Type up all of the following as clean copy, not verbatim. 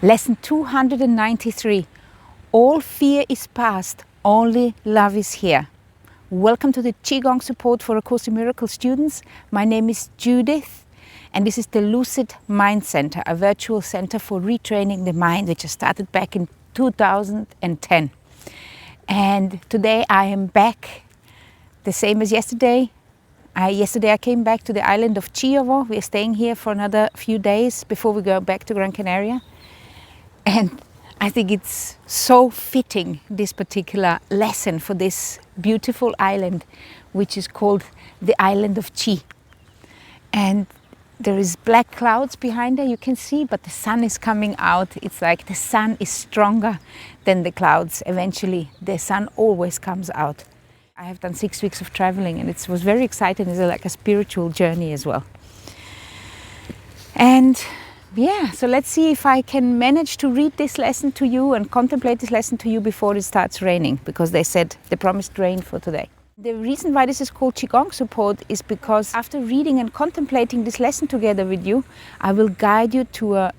Lesson 293. All fear is past, only love is here. Welcome to the Qigong support for A Course in Miracles students. My name is Judith, and this is the Lucid Mind Center, a virtual center for retraining the mind, which I started back in 2010. And today I am back, the same as yesterday. Yesterday I came back to the island of Chiovo. We are staying here for another few days before we go back to Gran Canaria. And I think it's so fitting, this particular lesson for this beautiful island, which is called the island of Chi. And there is black clouds behind there, you can see, but the sun is coming out. It's like the sun is stronger than the clouds. Eventually, the sun always comes out. I have done 6 weeks of traveling, and it was very exciting. It's like a spiritual journey as well. And yeah, so let's see if I can manage to read this lesson to you and contemplate this lesson to you before it starts raining, because they said they promised rain for today. The reason why this is called Qigong support is because after reading and contemplating this lesson together with you, I will guide you to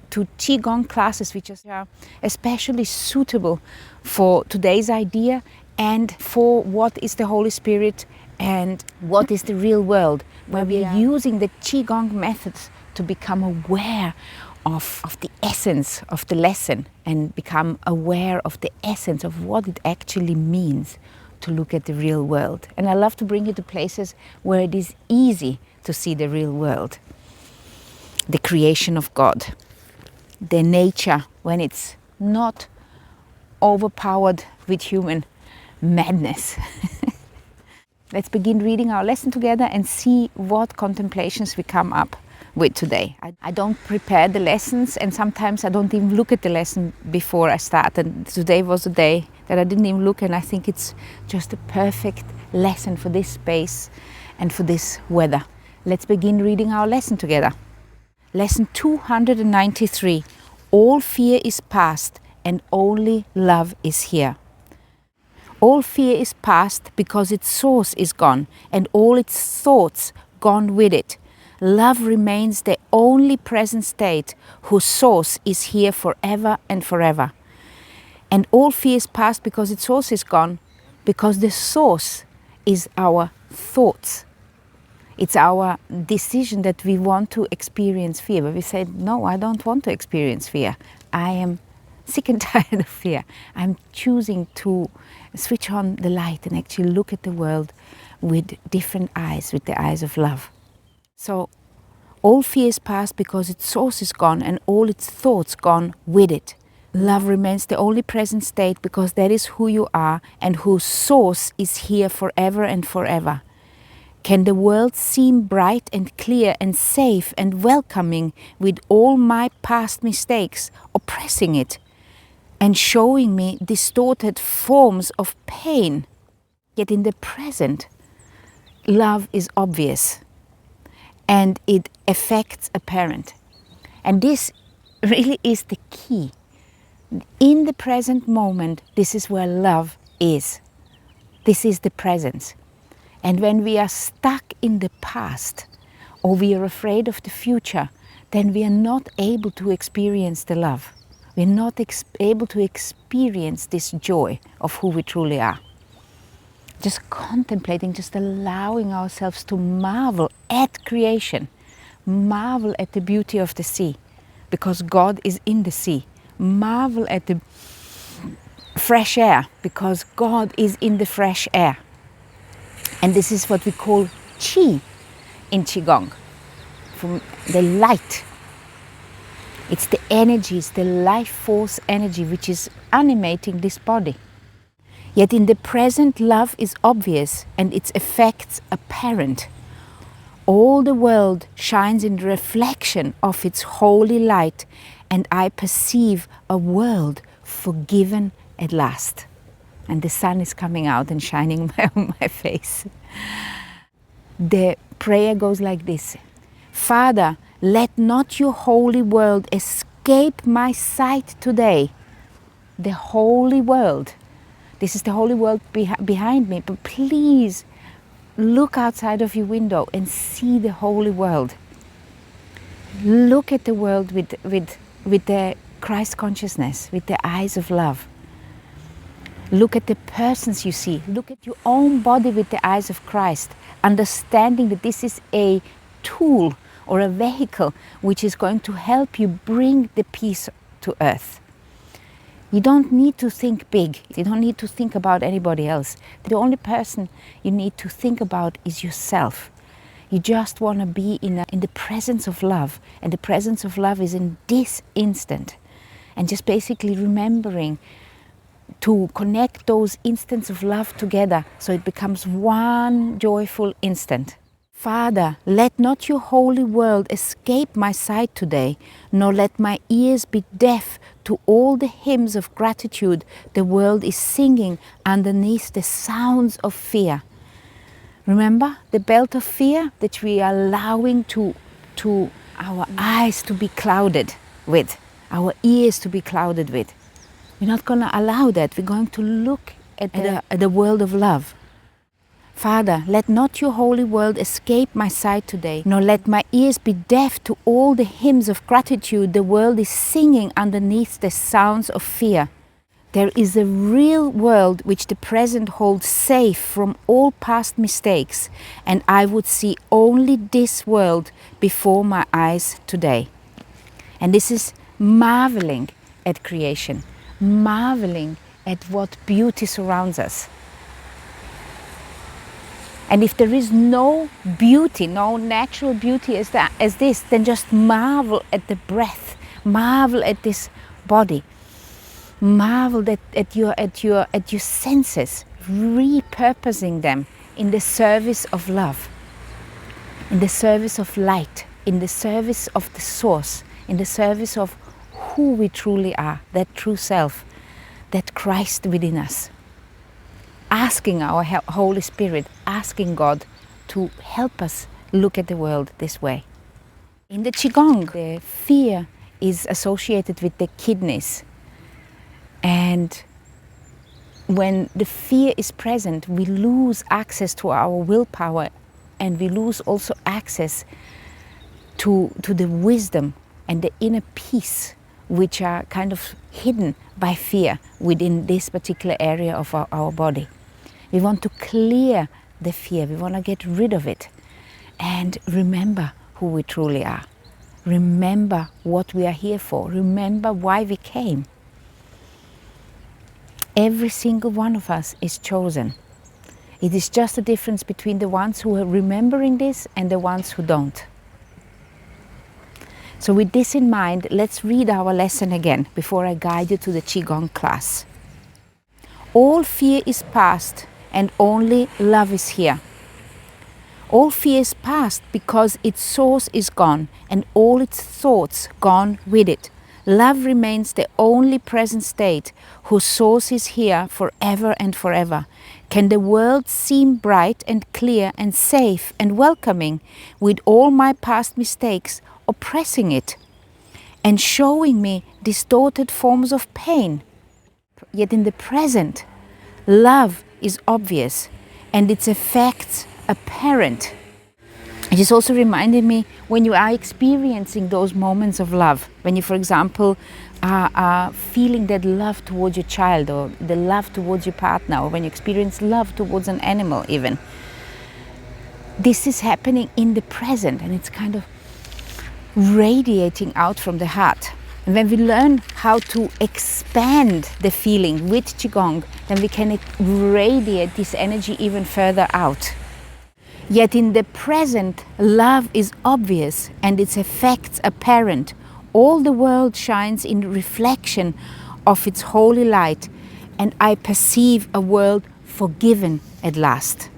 Qigong classes, which are especially suitable for today's idea and for what is the Holy Spirit and what is the real world, where we are using the Qigong methods to become aware of the essence of the lesson and become aware of the essence of what it actually means to look at the real world. And I love to bring you to places where it is easy to see the real world. The creation of God, the nature when it's not overpowered with human madness. Let's begin reading our lesson together and see what contemplations we come up with today. I don't prepare the lessons, and sometimes I don't even look at the lesson before I start, and today was a day that I didn't even look, and I think it's just a perfect lesson for this space and for this weather. Let's begin reading our lesson together. Lesson 293. All fear is past and only love is here. All fear is past because its source is gone and all its thoughts gone with it. Love remains the only present state whose source is here forever and forever. And all fear is past because its source is gone, because the source is our thoughts. It's our decision that we want to experience fear. But we say, no, I don't want to experience fear. I am sick and tired of fear. I'm choosing to switch on the light and actually look at the world with different eyes, with the eyes of love. So all fear is past because its source is gone and all its thoughts gone with it. Love remains the only present state because that is who you are and whose source is here forever and forever. Can the world seem bright and clear and safe and welcoming with all my past mistakes oppressing it and showing me distorted forms of pain? Yet in the present, love is obvious and it affects apparent. And this really is the key. In the present moment, this is where love is. This is the presence. And when we are stuck in the past or we are afraid of the future, then we are not able to experience the love. We're not able to experience this joy of who we truly are. Just contemplating, just allowing ourselves to marvel at creation, marvel at the beauty of the sea, because God is in the sea. Marvel at the fresh air, because God is in the fresh air. And this is what we call Qi in Qigong, from the light. It's the energy, it's the life force energy which is animating this body. Yet in the present, love is obvious and its effects apparent. All the world shines in the reflection of its holy light, and I perceive a world forgiven at last. And the sun is coming out and shining on my face. The prayer goes like this. Father, let not your holy world escape my sight today. The holy world. This is the holy world behind me, but please look outside of your window and see the holy world. Look at the world with the Christ consciousness, with the eyes of love. Look at the persons you see. Look at your own body with the eyes of Christ, understanding that this is a tool or a vehicle which is going to help you bring the peace to earth. You don't need to think big. You don't need to think about anybody else. The only person you need to think about is yourself. You just want to be in the presence of love. And the presence of love is in this instant. And just basically remembering to connect those instants of love together so it becomes one joyful instant. Father, let not your holy word escape my sight today, nor let my ears be deaf to all the hymns of gratitude the world is singing underneath the sounds of fear. Remember the belt of fear that we are allowing to our eyes to be clouded with, our ears to be clouded with. We're not going to allow that. We're going to look at the world of love. Father, let not your holy word escape my sight today, nor let my ears be deaf to all the hymns of gratitude the world is singing underneath the sounds of fear. There is a real world which the present holds safe from all past mistakes, and I would see only this world before my eyes today. And this is marveling at creation, marveling at what beauty surrounds us. And if there is no beauty, no natural beauty as this, then just marvel at the breath, marvel at this body, marvel at your senses, repurposing them in the service of love, in the service of light, in the service of the source, in the service of who we truly are, that true self, that Christ within us. Asking our Holy Spirit, asking God to help us look at the world this way. In the Qigong, the fear is associated with the kidneys. And when the fear is present, we lose access to our willpower, and we lose also access to the wisdom and the inner peace which are kind of hidden by fear within this particular area of our body. We want to clear the fear, we want to get rid of it and remember who we truly are. Remember what we are here for, remember why we came. Every single one of us is chosen. It is just a difference between the ones who are remembering this and the ones who don't. So with this in mind, let's read our lesson again before I guide you to the Qigong class. All fear is past and only love is here. All fear is past because its source is gone and all its thoughts gone with it. Love remains the only present state whose source is here forever and forever. Can the world seem bright and clear and safe and welcoming with all my past mistakes oppressing it and showing me distorted forms of pain? Yet in the present, love is obvious and its effects apparent. It is also reminding me when you are experiencing those moments of love, when you, for example, are feeling that love towards your child or the love towards your partner, or when you experience love towards an animal even. This is happening in the present and it's kind of radiating out from the heart. And when we learn how to expand the feeling with Qigong, then we can radiate this energy even further out. Yet in the present, love is obvious and its effects apparent. All the world shines in reflection of its holy light, and I perceive a world forgiven at last.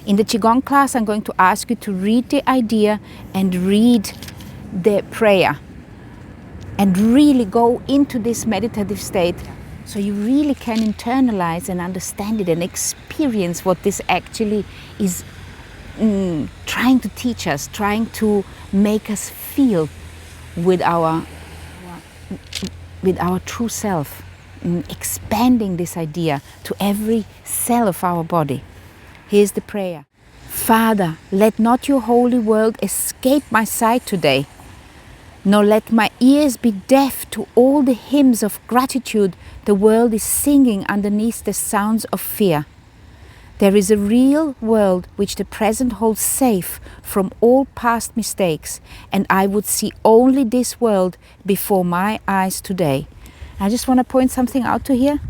In the Qigong class, I'm going to ask you to read the idea and read the prayer and really go into this meditative state so you really can internalize and understand it and experience what this actually is trying to teach us, trying to make us feel with our true self, expanding this idea to every cell of our body. Here's the prayer. Father, let not your holy word escape my sight today, nor let my ears be deaf to all the hymns of gratitude the world is singing underneath the sounds of fear. There is a real world which the present holds safe from all past mistakes, and I would see only this world before my eyes today. I just want to point something out to here.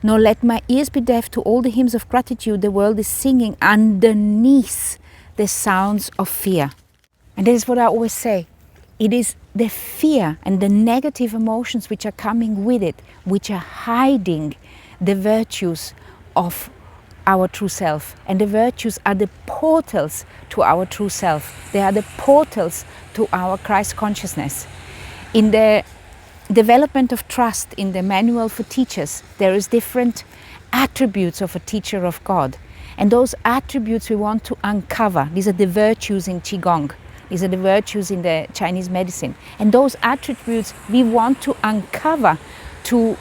Nor let my ears be deaf to all the hymns of gratitude the world is singing underneath the sounds of fear. And this is what I always say. It is the fear and the negative emotions which are coming with it, which are hiding the virtues of our true self. And the virtues are the portals to our true self. They are the portals to our Christ consciousness. In the development of trust, in the manual for teachers, there is different attributes of a teacher of God. And those attributes we want to uncover. These are the virtues in Qigong. These are the virtues in the Chinese medicine. And those attributes we want to uncover to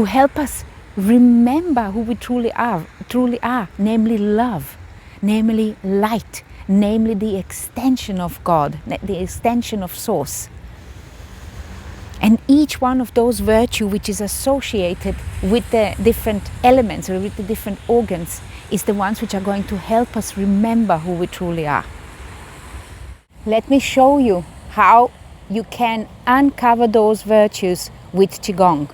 help us remember who we truly are, namely love, namely light, namely the extension of God, the extension of Source. And each one of those virtues which is associated with the different elements or with the different organs is the ones which are going to help us remember who we truly are. Let me show you how you can uncover those virtues with Qigong.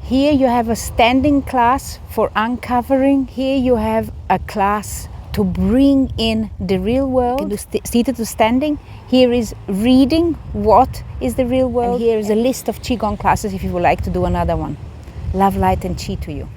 Here you have a standing class for uncovering. Here you have a class to bring in the real world, seated to standing. Here is reading what is the real world. And here is a list of Qigong classes if you would like to do another one. Love, light and Qi to you.